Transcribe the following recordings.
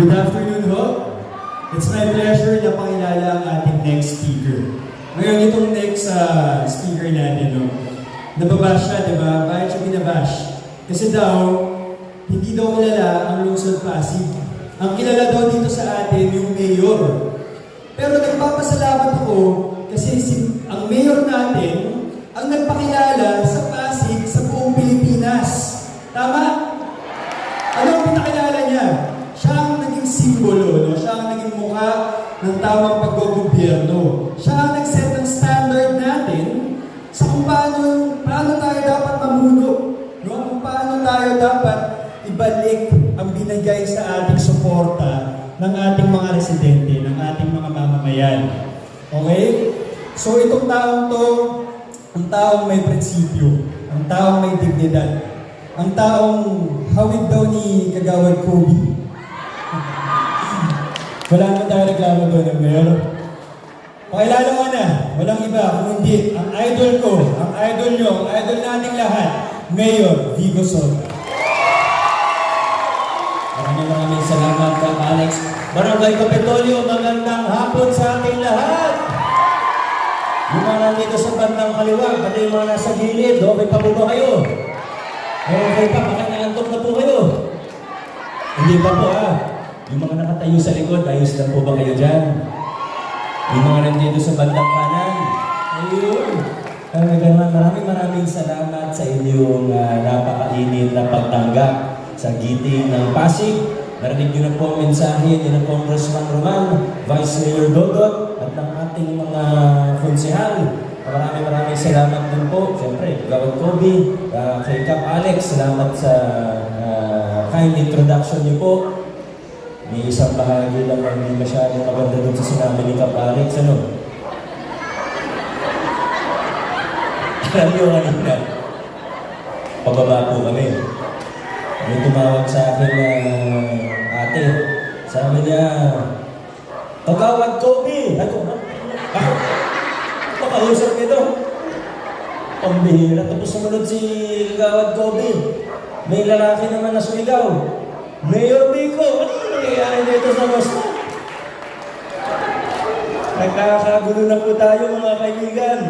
Good afternoon ho. It's my pleasure na pakilala ang ating next speaker. Ngayon itong next speaker natin, no? Nababash siya, di ba? Bakit siya binabash? Kasi daw, hindi daw kilala ang Lungsod Pasig. Ang kilala daw dito sa atin yung mayor. Pero nagpapasalamat ako kasi ang mayor natin ang nagpakilala sa Pasig sa buong Pilipinas. Tama? Ano ang pinakilala niya? Siya ang naging simbolo, no? Siya ang naging mukha ng tamang paggogobyerno. Siya ang nag-set ng standard natin sa kung paano tayo dapat mamuno. No? Kung paano tayo dapat ibalik ang binigay sa ating suporta ng ating mga residente, ng ating mga mamamayan. Okay? So itong taong to, ang taong may prinsipyo, ang taong may dignidad, ang taong hawig daw ni Kagawad Kobe. Wala naman tayo reklamo doon, Mayor. Pakilala mo na, walang iba, kung hindi, ang idol ko, ang idol nyo, ang idol nating lahat, Mayor Vigo Sota. Maraming salamat Kap Alex. Barangay Kapitolyo, magandang hapon sa ating lahat. Yung mga nandito sa bandang kaliwa, pati yung mga nasa gilid, okay pa po ba kayo? Okay pa, baka naantok na po kayo. Hindi pa po Yung mga nakatayo sa likod, ayos lang po ba kayo dyan? Yung mga nandito sa bandang kanan, ayun. Maraming salamat sa inyong napakainit na pagtanggap sa giting ng Pasig. Narinig nyo na po ang mensahe ni ng Congressman Roman, Vice Mayor Dodot, at ng ating mga konsehal. Maraming salamat din po. Siyempre, Gawad Kobe, kay Kap Alex, salamat sa kind introduction niyo po. May isang bahagi lang na hindi masyadong maganda doon sa sinabi ni Kap Alex, ano? Alam niyo kanina, pababa po kami. May tumawag sa akin na ate. Sabi niya, Kagawad Kobe! Ako, makausap nito. Pambihira. Tapos sumunod si Kagawad Kobe. May lalaki naman na sumigaw. Mayor Vico, ano yung nangyayari dito sa Boston? Nagkakagulo na po tayo mga kaibigan.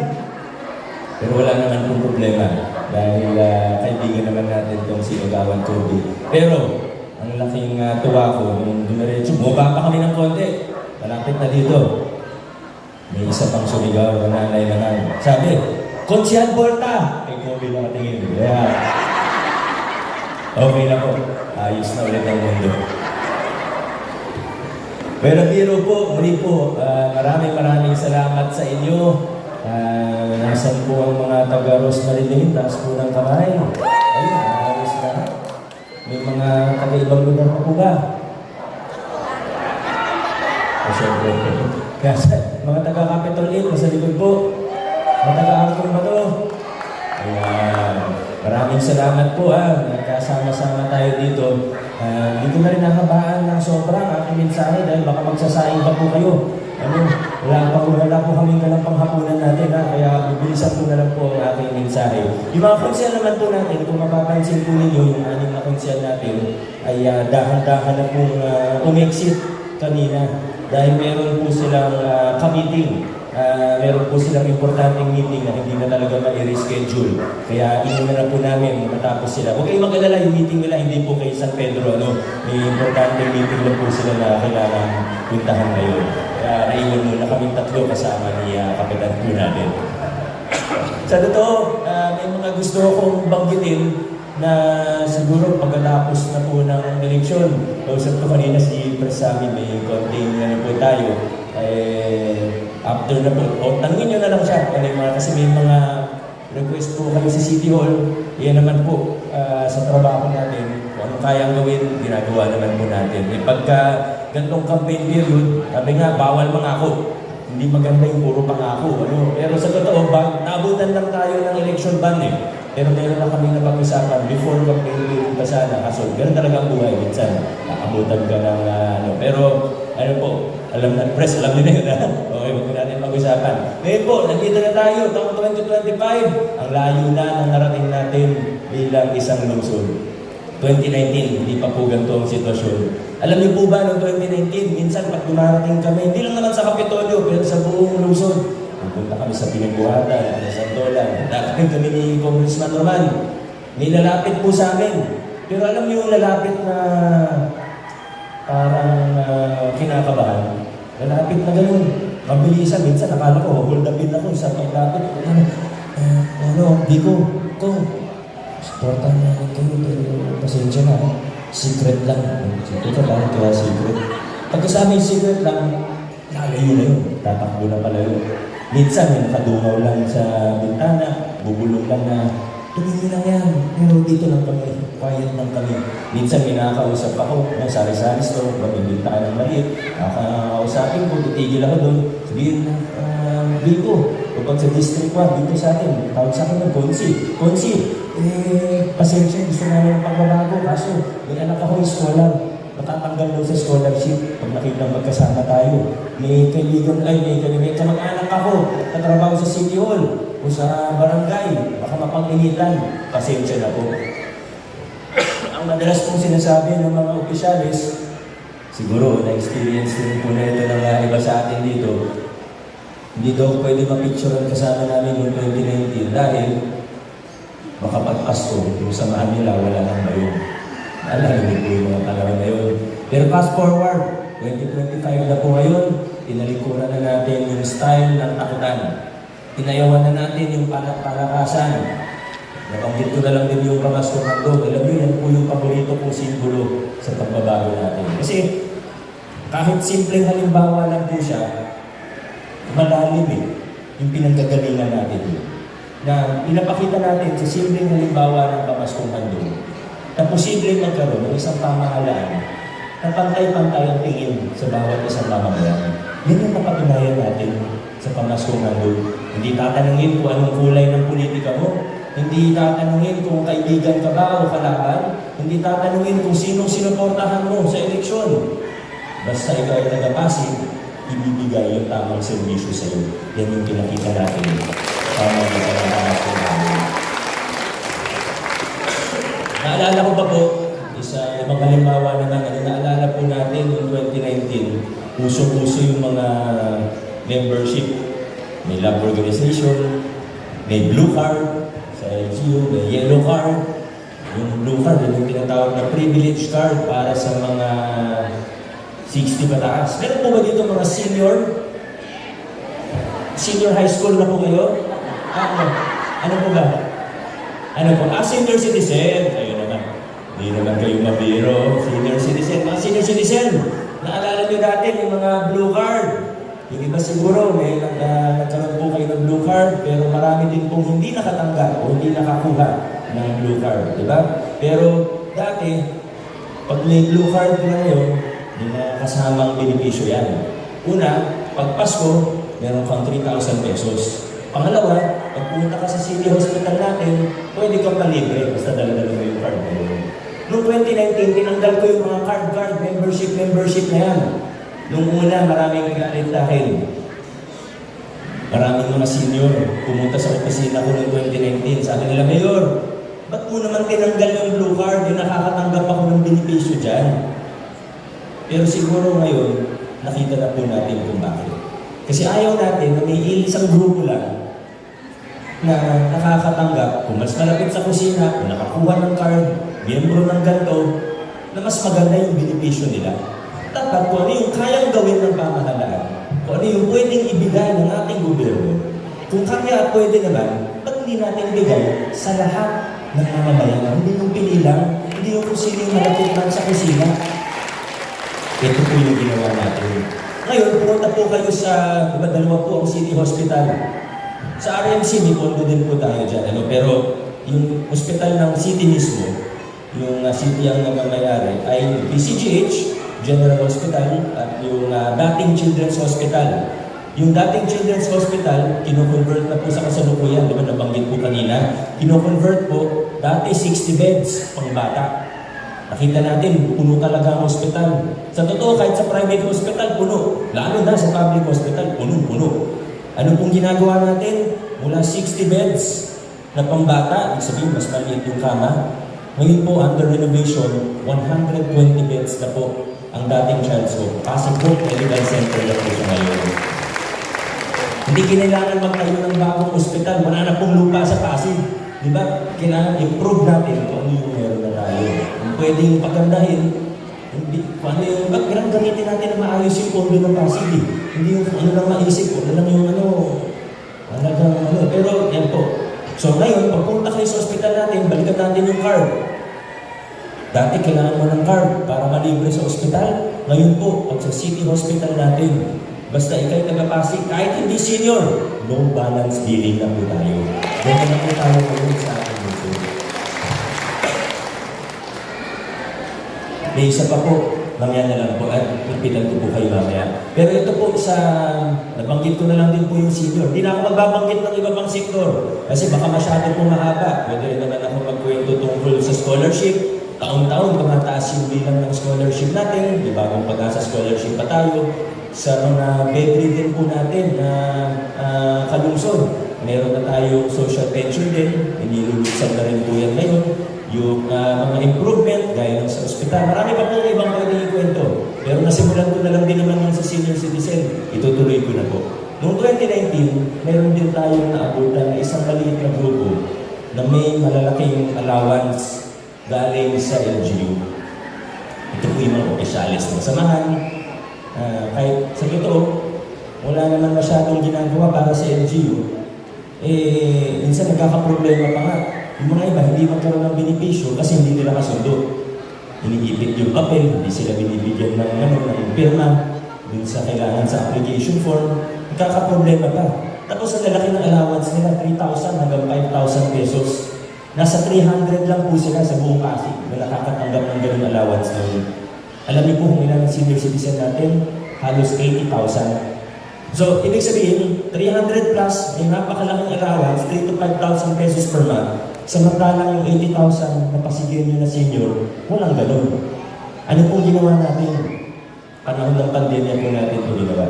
Pero wala naman pong problema dahil kaibigan naman natin itong si Kagawad Kobe. Pero ang laking tuwa ko nung dumiretso, bumaba pa kami ng konti. Malapit na dito. May isa pang sumigaw na nanay naman. Sabi, Konsyal Porta! Kay Kobe nakatingin. Yeah. Okay na po. Ayos na ulit ang mundo. Pero biro po, muli po, maraming salamat sa inyo. Nasaan po ang mga taga-Ros Marilin? Taas po ng kamay. Ayun, ayos na. May mga taga-ibang lugar pa po ba? Siyempre. Kaya mga taga-Capitol Inn, nasa likod po. Mga taga-Angkong ba to? Ayan. Maraming salamat po nagkasama-sama tayo dito. Dito na rin nakabaan ng sobrang aking mensahe dahil baka magsasaing pa po kayo. Wala po kami ng panghapunan natin kaya bibilisan po na lang po ang aking mensahe. Yung mga konsyal naman po natin, kung mapapansin po ninyo, yung aning na konsyal natin ay dahan-dahan na pong umexit kanina dahil meron po silang committee. Meron po silang importanteng meeting na hindi na talaga ma-reschedule. Kaya inuna na po namin matapos sila. Huwag kayong mag-alala, yung meeting nila hindi po kay San Pedro. May importanteng meeting lang po sila na kailangan puntahan ngayon. Kaya naiwan muna kaming tatlo kasama ni Kapitan po natin. Sa totoo, may mga gusto akong banggitin na siguro pagkatapos na po ng eleksyon. Kausap ko kanina si Presami, may konting po tayo. After na po, tanungin nyo na lang siya. Kasi may mga request po kami sa City Hall. Yan naman po sa trabaho natin. Kung anong kayang gawin, ginagawa naman po natin. Pagka gantong campaign period, sabi nga, bawal mangako. Hindi maganda yung puro pangako. Pero sa totoo, naabutan lang tayo ng election ban Pero meron na kami napag-usapan before campaign period pa sana. Kaso, ganun talaga ang buhay. Minsan, naabutan ka ng Pero, alam na, press, alam nyo na yun Okay, huwag natin mag-usapan. Ngayon po, nandito na tayo, taong 2025. Ang layo na ng narating natin bilang isang lungsod. 2019, hindi pa po ganito ang sitwasyon. Alam niyo po ba, noong 2019, minsan pag dumarating kami, hindi lang naman sa Kapitolyo, pero sa buong lungsod, pupunta kami sa Pinagbuhatan, sa Sandolan, nakakit kami ni Congressman Roman. May lalapit po sa amin. Pero alam niyo yung lalapit na parang kinakabahan. Lalapit na ganun. Mabilisan, minsan nakala ko, hold upin ako sa paglapit. Biko, supportan namin kayo, pero pasensya na. Secret lang. Secret ka bakit kaya secret? Pagka sa amin secret lang, lalayo na yun. Tatakbo na pala yun. Minsan may nakadungaw lang sa bintana, bubulong lang na, tumingin lang yan. Pero dito lang kami, quiet lang kami. Minsan may nakakausap ako, sari-sari store, mabibintaan ng maliit. Nakakausapin ko, titigil ako doon. Sabihin na, Biko, kapag sa District 1, dito sa atin, tawag sa akin ng Konsi, pasensya, gusto namin ng pagbabago. Kaso, may anak ako yung scholar. Matatanggal daw sa scholarship pag nakita magkasama tayo. May kaibigan, may kamag-anak ako na trabaho sa City Hall o sa barangay. Baka mapag-initan. Pasensya na po. Ang madalas pong sinasabi ng mga opisyalis, siguro, na-experience din po na ito ng iba sa atin dito, hindi daw pwede mapicturean kasama namin yung 2019 dahil baka pag-Pasko, yung samahan nila, wala nang bayon. Alala niyo po yung mga panahon na yun. Pero fast forward, 2025 na po ngayon, tinalikuran na natin yung style ng takutan. Tinayawan na natin yung palakasan. Nabanggit ko na lang din yung Pamaskong Handog. Alam niyo, yan po yung paborito kong simbolo sa pagbabago natin. Kasi kahit simpleng halimbawa lang po siya, malalim yung pinanggagalingan natin na pinapakita natin sa simpleng halimbawa ng Pamaskong Handog na posibleng magkaroon ng isang pamahalaan na pantay-pantay ang tingin sa bawat isang mamamayan. Yan yung napatunayan natin sa Pamaskong Handog. Hindi tatanungin kung anong kulay ng politika mo, hindi tatanungin kung kaibigan ka ba o kalaban, hindi tatanungin kung sinong sinuportahan mo sa eleksyon. Basta ikaw ay taga-Pasig, ibibigay yung tamang servisyo sa iyo. Yan yung pinakita natin sa mga Pamaskong Handog. Naalala ko pa po, isa ibang halimbawa naman, naalala po natin noong 2019, uso-uso yung mga membership. May lab organization, may blue card sa LGU, may yellow card. Yung blue card, yung tinatawag na privilege card para sa mga 60 pataas. Meron po ba dito mga senior high school na po kayo? Ano po ba? Senior citizen. Ayun naman. Hindi naman kayo mabiro. Senior citizen. Mga senior citizen. Naalala nyo dati yung mga blue card. Yung iba siguro, may nagkaroon po kayo ng blue card, pero marami din pong hindi nakatanggap o hindi nakakuha ng blue card. Diba? Pero dati, pag may blue card na yun, may mga kasamang benepisyo yan. Una, pag Pasko, meron kang 3,000 pesos. Pangalawa, pag pumunta ka sa city hospital natin, pwede kang palibre, basta dala-dala mo yung card mo. Noong 2019, tinanggal ko yung mga card, membership na yan. Noong una, maraming galit dahil maraming mga senior pumunta sa opisina ko noong 2019. Sabi nila, Mayor, ba't mo naman tinanggal yung blue card? Yung nakakatanggap ako ng benepisyo dyan. Pero siguro ngayon, nakita na po natin kung bakit. Kasi ayaw natin na may isang grupo lang na nakakatanggap, kung mas malapit sa kusina, kung nakakuha ng card, miyembro ng ganito, na mas maganda yung benepisyo nila. Dapat kung ano yung kayang gawin ng pamahalaan, kung ano yung pwedeng ibigay ng ating gobyerno, kung kaya pwede naman, ba't hindi natin ibigay sa lahat ng mamamayan? Hindi yung pinilang, hindi yung kung sino yung malapit lang sa kusina. Ito po yung ginawa natin. Ngayon, pumunta po kayo sa, diba, dalawa po ang City Hospital. Sa RMC, may pondo din po tayo dyan. Pero yung hospital ng city mismo, yung city ang nagamayari, ay PCGH, General Hospital, at yung dating Children's Hospital. Yung dating Children's Hospital, kino-convert na po sa kasalukuyan, diba nabanggit po kanina, kino-convert po, dati 60 beds pang bata. Nakita natin, puno talaga ang hospital. Sa totoo, kahit sa private hospital, puno. Lalo na sa public hospital, puno-puno. Ano pong ginagawa natin? Mula 60 beds na pambata, ibig sabihin, mas maliit yung kama, Ngayon po, under renovation, 120 beds na po ang dating Child's Home. Pasig po, medical center na po siya ngayon. Hindi kinailangan magtayo ng bagong ospital. Wala na pong lupa sa Pasig. Di ba? Kailangan improve natin kung ano yung meron na tayo. Kung pwedeng pagandahin, hindi, kung ano yung, gamitin natin na maayos yung pondo ng Pasig. Hindi yung ano lang maisip ko, ano lang yung talagang Pero yan po. So ngayon, pagpunta kayo sa ospital natin, balikan natin yung card. Dati kailangan mo ng card para malibre sa ospital. Ngayon po, pag sa city hospital natin, basta ikay taga-Pasig, kahit hindi senior, no balance billing na po tayo. Ganyan na po tayo ngayon sa ating mundo. May isa pa po, mamaya na lang po, at ipitan ko po kayo mamaya. Pero ito po nabanggit ko na lang din po yung senior. Hindi na ako magbabanggit ng iba pang sektor. Kasi baka masyado po mahaba. Pwede naman ako magkwento tungkol sa scholarship. Taon-taon, tumataas yung bilang ng scholarship natin. Di bagong pag-asa scholarship pa tayo. Sa mga bedridden po natin na kalungsod. Meron na tayong social pension din. Inilulusan na rin po yan ngayon. Yung mga improvement, gaya ng sa ospital. Marami pa po ibang pwedeng ikwento. Pero nasimulan ko na lang din naman yung sa senior citizen. Itutuloy ko na po. Noong 2019, meron din tayong naabutan na isang maliit na grupo na may malalaking allowance galing sa LGU. Ito po yung mga opisyalis ng samahan. Kahit sa totoo, wala naman masyadong ginagawa para sa LGU. Minsan nagkakaproblema pa nga. Yung mga iba, hindi magkaroon ng benepisyo kasi hindi nila kasundo. Iniipit yung papel, hindi sila binibigyan ng pirma dun sa kailangan sa application form. Nagkakaproblema pa. Tapos ang lalaki ng allowance nila, 3,000 hanggang 5,000 pesos. Nasa 300 lang po sila sa buong Pasig na nakakatanggap ng ganung allowance ngayon. Alam niyo po kung ilang senior citizen natin, halos 80,000. So, ibig sabihin, 300 plus, may napakalaking allowance, 3 to 5,000 pesos per month. Samantalang yung 80,000 na pasigyan nyo na senior, walang ganun. Ano pong ginawa natin? Panahon ng pandemya po natin ito ginawa.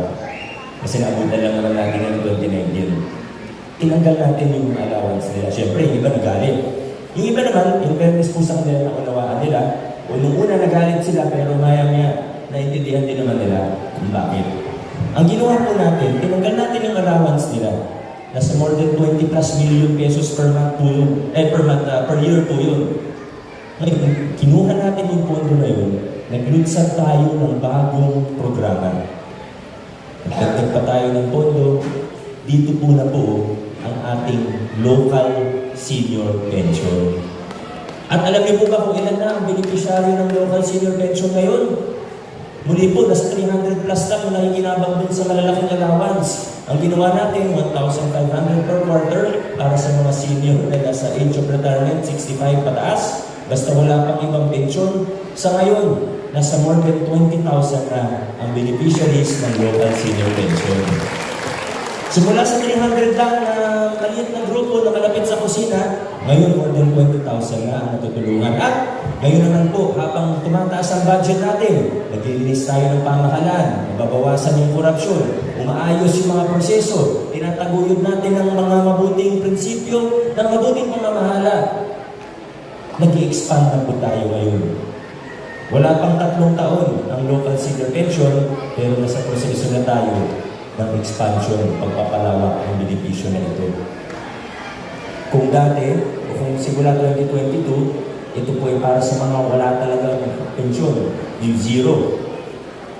Kasi naabutan lang naman natin ng 2019. Tinanggal natin yung allowance nila. Siyempre, yung iba nagalit. Yung iba naman, in fairness po sa kanila na unawaan nila, o nung una nagalit sila, pero maya-maya, naintindihan din naman nila kung bakit. Ang ginawa po natin, tinanggal natin yung allowance nila. Nasa more than 20 plus million pesos per month po yun. Per year po yun. Ngayon, kinuha natin yung pondo na yun, naglunsad tayo ng bagong programa. Nagdagdag pa tayo ng pondo, dito po na po ang ating local senior pension. At alam niyo po ba kung ilan na ang beneficiary ng local senior pension ngayon? Muli po, nasa 300 plus lang na nakikinabang dun sa malalaking allowance. Ang ginawa natin, 1,500 per quarter para sa mga senior na nasa age of retirement, 65 pataas. Basta wala pang ibang pension. Sa ngayon, nasa more than 20,000 na ang beneficiaries ng local senior pension. Simula sa 300 lang na maliit na grupo na malapit sa kusina, ngayon more than 20,000 na ang natutulungan. At ngayon naman po, habang tumataas ang budget natin, naglilinis tayo ng pamahalaan, nababawasan yung korupsyon, umaayos yung mga proseso, tinataguyod natin ng mga mabuting prinsipyo, ng mabuting pamamahala. Nag-i-expand na po tayo ngayon. Wala pang 3 taon ang local senior pension, pero nasa proseso na tayo ng expansion, pagpapalawak ng benepisyo na ito. Kung dati, o kung simula 2022, ito po ay para sa mga wala talaga pensyon, yung zero.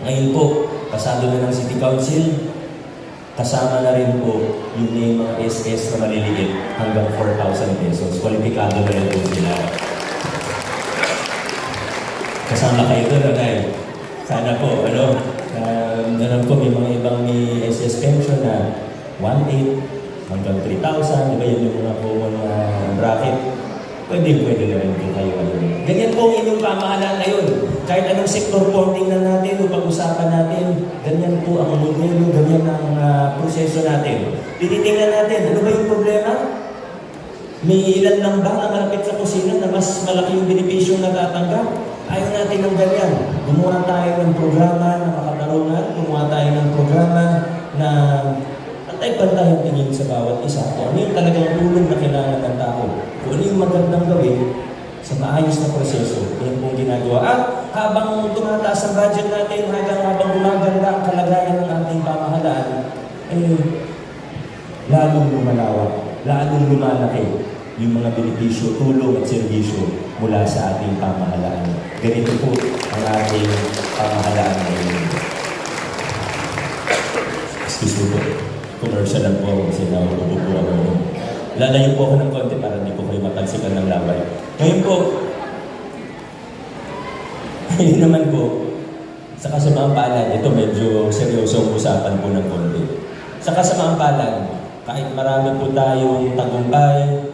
Ngayon po, pasado na ng City Council, kasama na rin po yung may mga SS na maliliit hanggang 4,000 pesos. Kwalipikado na rin po sila. Kasama kayo doon, Anay. Sana po, nanon ko may mga ibang may SS pension na 1,800 hanggang 3,000, iba yun yung mga common bracket. Pwede na rin din kayo. Ganyan po ang inyong pamahalaan ngayon. Kahit anong sector po tingnan natin o pag-usapan natin, ganyan po ang modelo, ganyan ang proseso natin. Tinitingnan natin, ano ba yung problema? May ilan lang ba na malapit sa kusina na mas malaki yung benepisyo na natatanggap? Ayaw natin ng ganyan. Gumawa tayo ng programa na makatarungan, gumawa tayo ng programa na pantay-pantay ang tingin sa bawat isa. Kung ano yung talagang tulong na kailangan ng tao. Kung ano yung magandang gawin, sa maayos na proseso. Yan pong ginagawa. At habang tumataas ang budget natin, habang gumaganda ang kalagayan ng ating pamahalaan, lalong lumalawak, lalong lumalaki yung mga benepisyo, tulong at serbisyo mula sa ating pamahalaan. Ganito po ang ating pamahalaan ngayon. Excuse me po, commercial lang po ako kasi nauubo po ako. Lalayo po ako ng konti para hindi po kayo matalsikan ng laway. Ngayon po, ngayon naman po, sa kasamaang palad, ito medyo seryosong usapan po ng konti. Sa kasamaang palad, kahit marami po tayong tagumpay,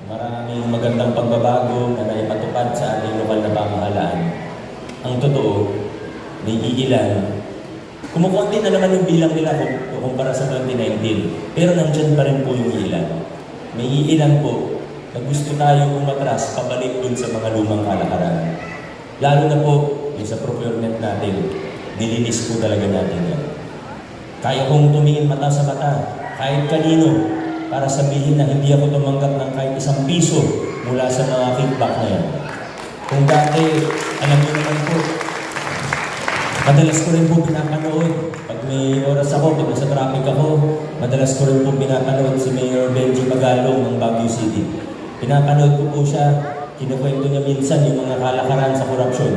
maraming magandang pagbabago na naipatupad sa ating lokal na pamahalaan, ang totoo, may iilan, kumukunti na naman yung bilang nila kumpara sa 2019, pero nandyan pa rin po yung ilan. May iilan po na gusto tayong umatras pabalik dun sa mga lumang kalakaran. Lalo na po yung sa procurement natin, nilinis po talaga natin yan. Kaya kong tumingin mata sa mata, kahit kanino, para sabihin na hindi ako tumanggap ng kahit isang piso mula sa mga kickback na yan. Kung dati, alam niyo naman po, madalas ko rin po pinapanood. Pag may oras ako, pag nasa traffic ako, madalas ko rin po pinapanood si Mayor Benji Magalong ng Baguio City. Pinapanood ko po siya, kinukwento niya minsan yung mga kalakaran sa korupsyon.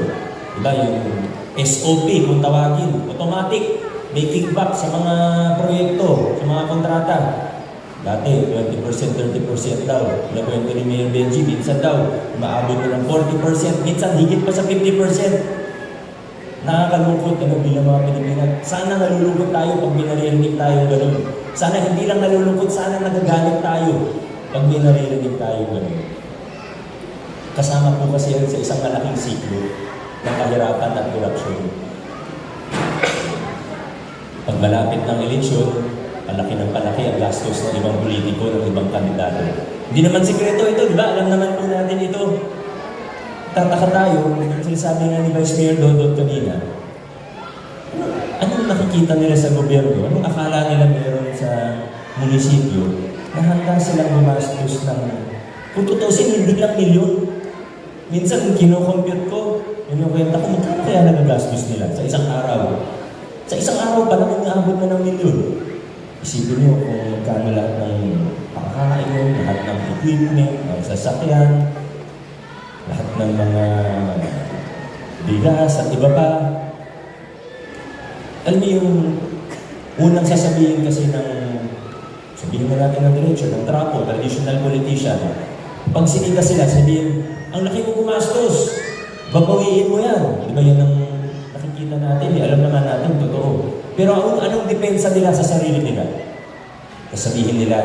Diba, yung SOP kung tawagin, automatic, may kickback sa mga proyekto, sa mga kontrata. Dati, 20%, 30% daw. Nakwento ni Mayor Benji, minsan daw, maabot na ng 40%, minsan higit pa sa 50%. Nakakalungkot bilang mga Pilipinas. Sana nalulungkot tayo pag binaririnig tayo gano'n. Sana hindi lang nalulungkot, sana nagagalit tayo pag binaririnig tayo gano'n. Kasama po kasi yan sa isang malaking siklo ng kahirapan at korupsyon. Pag malapit ng eleksyon, palaki ng palaki ang gastos ng ibang politiko, ng ibang kandidato. Hindi naman sikreto ito, di ba? Alam naman po natin ito. Tataka tayo, sinasabi nga ni Vice Mayor Dodot kanina, anong nakikita nila sa gobyerno? Anong akala nila meron sa munisipyo na handa silang gumastos ng, kung tutusin, hindi lang milyon. Minsan, kino-compute ko, kinukwenta ko, magkano kaya nagagastos nila sa isang araw? Sa isang araw pa naman naabot na ng milyon. Isipin niyo kung magkano lahat ng pangkain, lahat ng equipment, ng sasakyan, lahat ng mga bigas at iba pa. Alam mo yung unang sasabihin kasi ng, sabihin mo natin ng diretso, ng trapo, traditional politician, pag sinika sila, sabihin, ang laki mo gumastos, babawiin mo yan. Di ba yan ang nakikita natin, alam naman natin, totoo. Pero anong depensa nila sa sarili nila? Sabihin nila,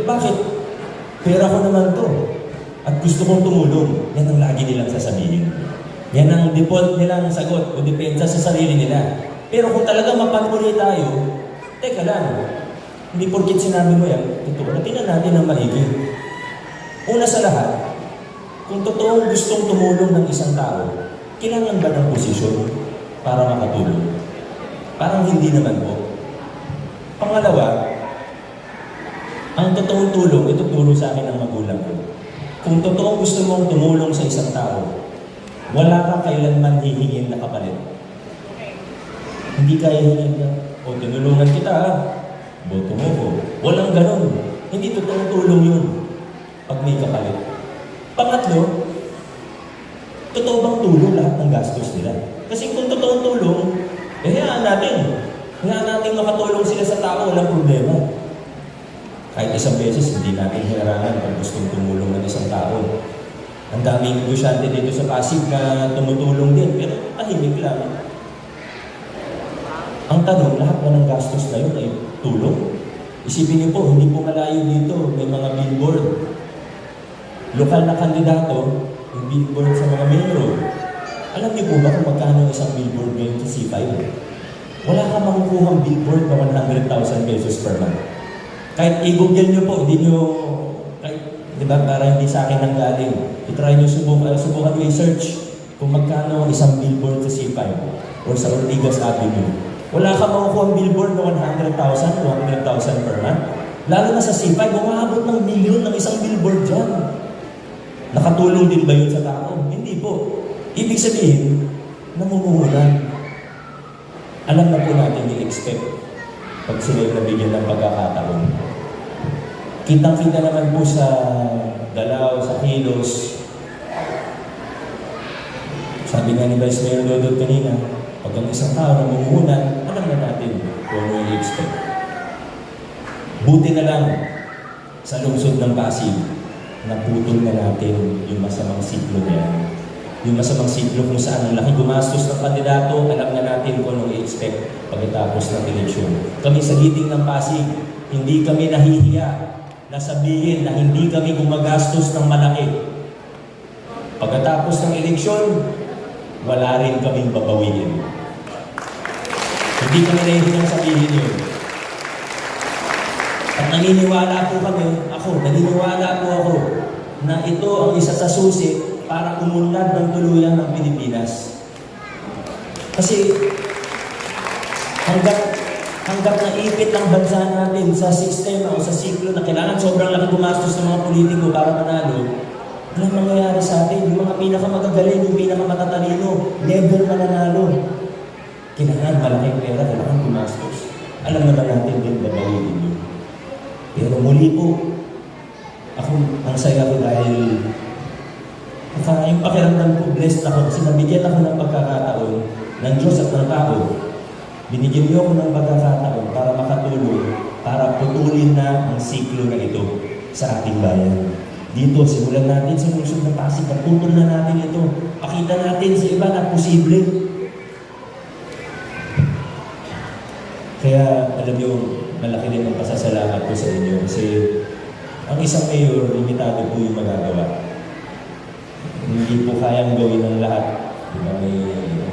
bakit? Pera ko naman to. At gusto kong tumulong. Yan ang lagi nilang sasabihin. Yan ang default nilang sagot o depensa sa sarili nila. Pero kung talagang mapanuli tayo, teka lang, hindi porkit sinabi mo yan, totoo na tingnan natin ang maigi. Una sa lahat, kung totoong gustong tumulong ng isang tao, kailangan ba ng posisyon para makatulong? Parang hindi naman po. Pangalawa, ang totoong tulong, ito turo sa akin ng magulang ko. Kung totoong gusto mong tumulong sa isang tao, wala ka kailanman hihingin na kapalit. Hindi kaya hingin na, tinulungan kita boto mo ko. Walang ganun. Hindi totoong tulong yun pag may kapalit. Pangatlo, totoo bang tulong lahat ng gastos nila? Kasi kung totoong tulong, hayaan natin makatulong sila sa tao, walang problema. Kahit isang beses, hindi natin hinarangan pag gustong tumulong ng isang tao. Ang daming negosyante dito sa Pasig na tumutulong din, pero tahimik lang. Ang tanong, lahat na ng gastos na yun ay tulong. Isipin niyo po, hindi po malayo dito, may mga billboard. Lokal na kandidato, yung billboard sa mga main road. Alam niyo po ba kung magkano isang billboard ngayon sa C5? Wala ka makukuhang billboard na 100,000 pesos per month. Kahit i-google niyo po, hindi niyo, di ba, para hindi sa akin nanggaling. I-try niyo, subukan niyo i-search kung magkano isang billboard sa C5 or sa Ortigas Avenue. Wala ka makukuhang billboard na 100,000, 200,000 per month. Lalo na sa C5, umaabot ng milyon ng isang billboard dyan. Nakatulong din ba yun sa tao? Hindi po. Ibig sabihin, namumuhunan. Alam na po natin i-expect pag sila nabigyan ng pagkakataon. Kitang-kita naman po sa galaw, sa kilos. Sabi nga ni Vice Mayor Dodot kanina, pag ang isang tao namumuhunan, alam na natin kung ano i-expect. Buti na lang sa lungsod ng Pasig, naputol na natin yung masamang siklo niya. Yung masamang siklo kung saan ang laki gumastos ng kandidato, alam na natin kung anong i-expect pagkatapos ng eleksyon. Kami sa giting ng Pasig, hindi kami nahihiya na sabihin na hindi kami gumagastos ng malaki. Pagkatapos ng eleksyon, wala rin kaming babawiin. Hindi kami nahihiyang sabihin yun. At naniniwala po naniniwala po ako na ito ang isa sa susi para umunlad ng tuluyan ng Pilipinas. Kasi hanggat naipit ang bansa natin sa sistema o sa siklo na kailangan sobrang laki gumastos ng mga politiko para manalo, walang mangyayari sa atin. Yung mga pinakamagagaling, yung pinakamatatalino, never mananalo. Kailangan malaking pera, kailangan gumastos. Alam naman natin din babawiin yun. Pero muli po, ang saya ko dahil yung pakiramdam ko, blessed ako kasi nabigyan ako ng pagkakataon ng Diyos at ng tao. Binigyan niyo ako ng pagkakataon para makatulong, para putulin na ang siklo na ito sa ating bayan. Dito, simulan natin sa lungsod ng Pasig, putol na natin ito. Pakita natin sa iba na posible. Kaya, alam niyo, malaki din ang pasasalamat ko sa inyo kasi ang isang mayor, limitado po yung magagawa. Hindi po kayang gawin ng lahat. Diba? May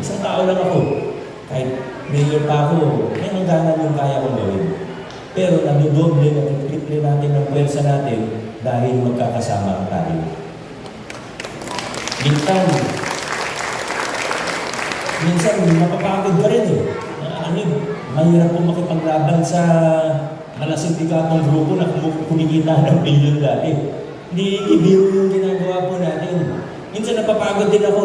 isang tao lang ako. Kahit mayor pa ako, may hangganan yung kaya kong gawin. Pero nadodoble, triple natin ang pwersa natin dahil magkakasama tayo. Minsan mapapagod ka rin eh. Mahirap po makipaglaban sa malasindikatong grupo na kumikita ng bilyon dati. Hindi ibiro yung ginagawa po natin. Minsan napapagod din ako.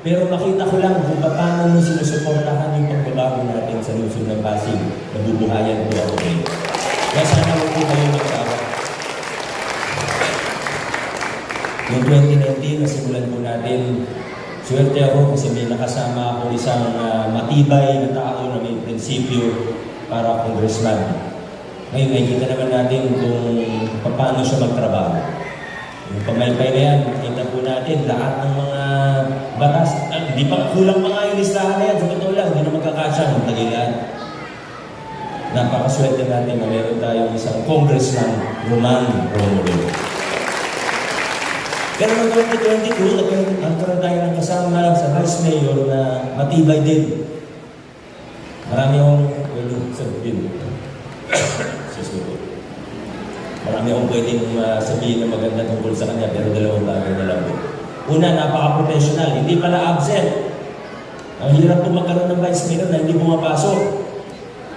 Pero makita ko lang kung paano mo sinusuportahan yung pagbabago natin sa lungsod ng Pasig. Nabubuhayan po ako rin. Kaya sana mo po kayo magsawa. Yung 2019, nasimulan po natin. Swerte ako kasi may nakasama ako isang matibay na tao na may prinsipyo para congressman. Ngayon, nakikita naman natin kung paano siya magtrabaho. Yung pamaypay na yan, nakita po natin lahat ng mga batas. Hindi pa kulang mga yung listahan na yan. Sa totoo lang, hindi na magkakasya ng tagilan. Napakaswerte natin na meron tayong isang congressman, Roman Romulo. Pero noong 2022, nagkaroon tayo ng kasama sa Vice Mayor na matibay din. Marami akong sabihin. Marami akong pwedeng sabihin na maganda tungkol sa kanya, pero dalawang bagay na lang. Una, napaka-professional. Hindi pala absent. Ang hirap po magkaroon ng Vice Mayor na hindi pumapasok.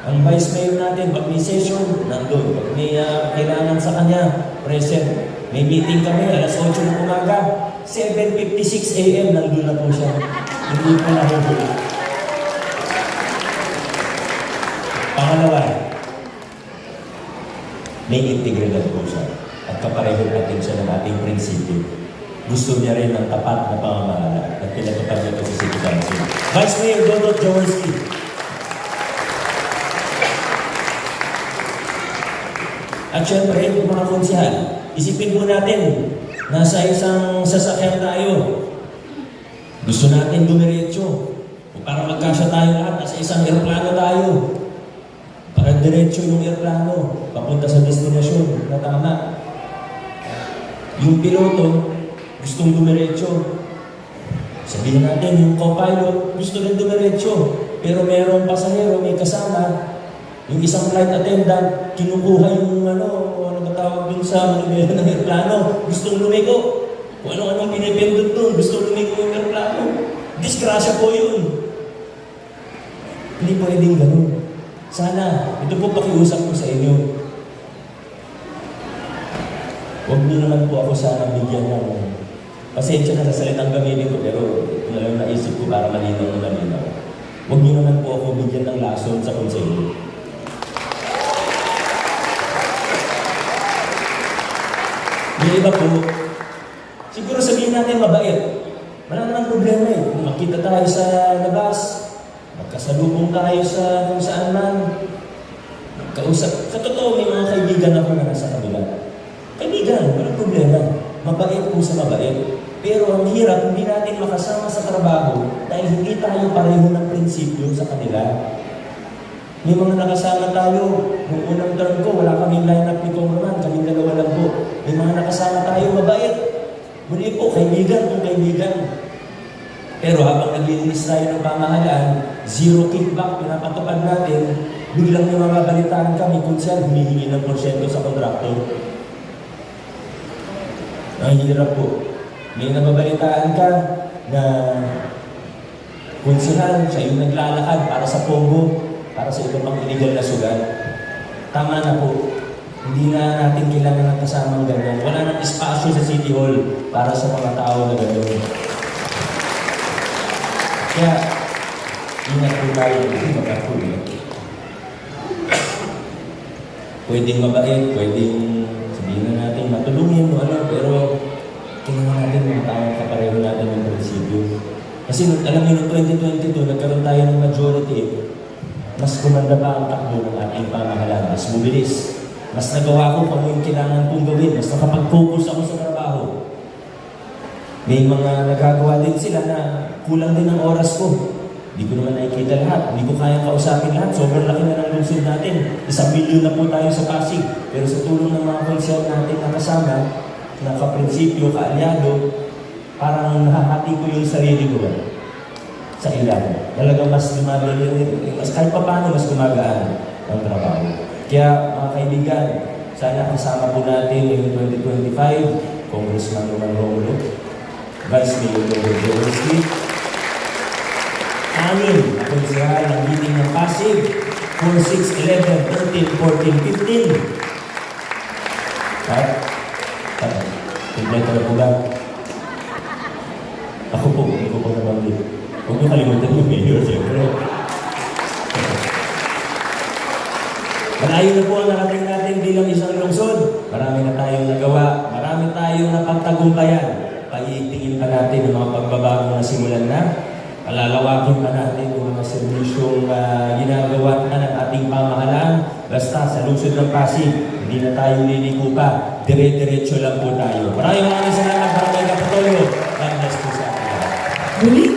Ang Vice Mayor natin, pag may session, nandun. Pag may kailangan sa kanya, present. May meeting kami, alas 8 ng umaga, 7:56 a.m. nandun na po siya. Hindi po nahihuli. Pangalawa, may integridad po siya. At kapareho natin siya ng ating prinsipyo. Gusto niya rin ng tapat na pamamahala at pinatupad niya ito sa City Council. Vice Mayor Dodot Jaworski. At syempre, mga konsihal, isipin po natin, nasa isang sasakyan tayo. Gusto natin dumiretso. Para magkasya tayo lahat, nasa isang aeroplano tayo. Para diretso yung aeroplano, papunta sa destinasyon na tama. Yung piloto, gustong dumiretso. Sabihin natin, yung co-pilot, gusto rin dumiretso. Pero merong pasahero, may kasama. Yung isang flight attendant, kinukuha yung ano ba tawag dun sa manibela ng aeroplano. Gustong lumiko. Kung ano-anong pinipindot dun, gustong lumiko yung aeroplano. Disgrasya po yun. Hindi pwedeng ganun. Sana, ito po pakiusap ko sa inyo. Huwag niyo naman po ako sana bigyan ng Pasensya na sa salitang gamitin ko, pero ito na lang naisip ko para malinaw na malinaw. Huwag niyo naman po ako bigyan ng lason sa konseyo. Yung iba po, siguro sabihin natin mabait. Wala naman problema eh. Kung makita tayo sa labas, magkasalubong tayo sa kung saan man, magkausap. Sa totoo, may mga kaibigan ako na nasa kabila. Kaibigan, walang problema. Mabait po sa mabait. Pero ang hirap, hindi natin makasama sa trabaho dahil hindi tayo pareho ng prinsipyo sa kanila. May mga nakasama tayo. Nung unang term ko, wala kaming line-up ni Congressman. Kaming dalawa lang po. May mga nakasama tayo, mabait. Muli po, kaibigan kung kaibigan. Pero habang naglilinis tayo ng pamahalaan, zero kickback, pinapatupad natin, biglang may mga balitaan kami kung saan humihingi ng porsyento sa kontraktor. Nahihirap po. May nababalitaan ka na konsyahal, siya yung naglalakad para sa Pogo, para sa iba pang illegal na sugat. Tama na po. Hindi na natin kailangan ng kasamang ganyan. Wala nang espasyo sa City Hall para sa mga tao na gano'n. Kaya, ingat po tayo kasi magkakulo. Pwedeng mabait, pwedeng sabihin na natin matulungin o ano, pero kailangan natin mga tayong kapareho natin ng prinsipyo. Kasi alam niyo, noong 2022, nagkaroon tayo ng majority, mas kumanda pa ang takbo ng ating pamahalaan, mas bubilis. Mas nagawa ko kung yung kailangan kong gawin, mas nakapag-focus ako sa trabaho. May mga nagagawa din sila na kulang din ang oras ko. Hindi ko naman nakikita lahat, hindi ko kayang kausapin lahat. Sobrang laki na ng lungsod natin. 1 milyon na po tayo sa Pasig. Pero sa tulong ng mga konsyal natin na kasama, na kaprinsipyo, kaalyado, parang nahahati ko yung sarili ko sa ilan. Talagang mas gumagaan, mas kahit pa paano mas gumagaan ang trabaho. Kaya mga kaibigan, sana kasama po natin yung 2025, Congressman Roman Romulo, Vice Mayor Robert Jones, 6 na konsehal ng meeting ng Pasig, 4, 6, 11, 13, 14, 15. At kompleto na po ba? Ako po, hindi ko po nabanggit. Huwag niyo kalimutan yung mayor, siyempre. Malayo na po ang narating natin bilang isang lungsod. Marami na tayong nagawa, marami tayong napagtagumpayan. Paitingin pa natin ang mga pagbabago na simulan na. Palalawakin pa natin yung mga serbisyong ginagawa na ng ating pamahalaan. Basta sa lungsod ng Pasig, hindi na tayo liliko pa. Dire-diretso lang po tayo. Maraming salamat para may kapatuloy. God bless po sa atin. Muli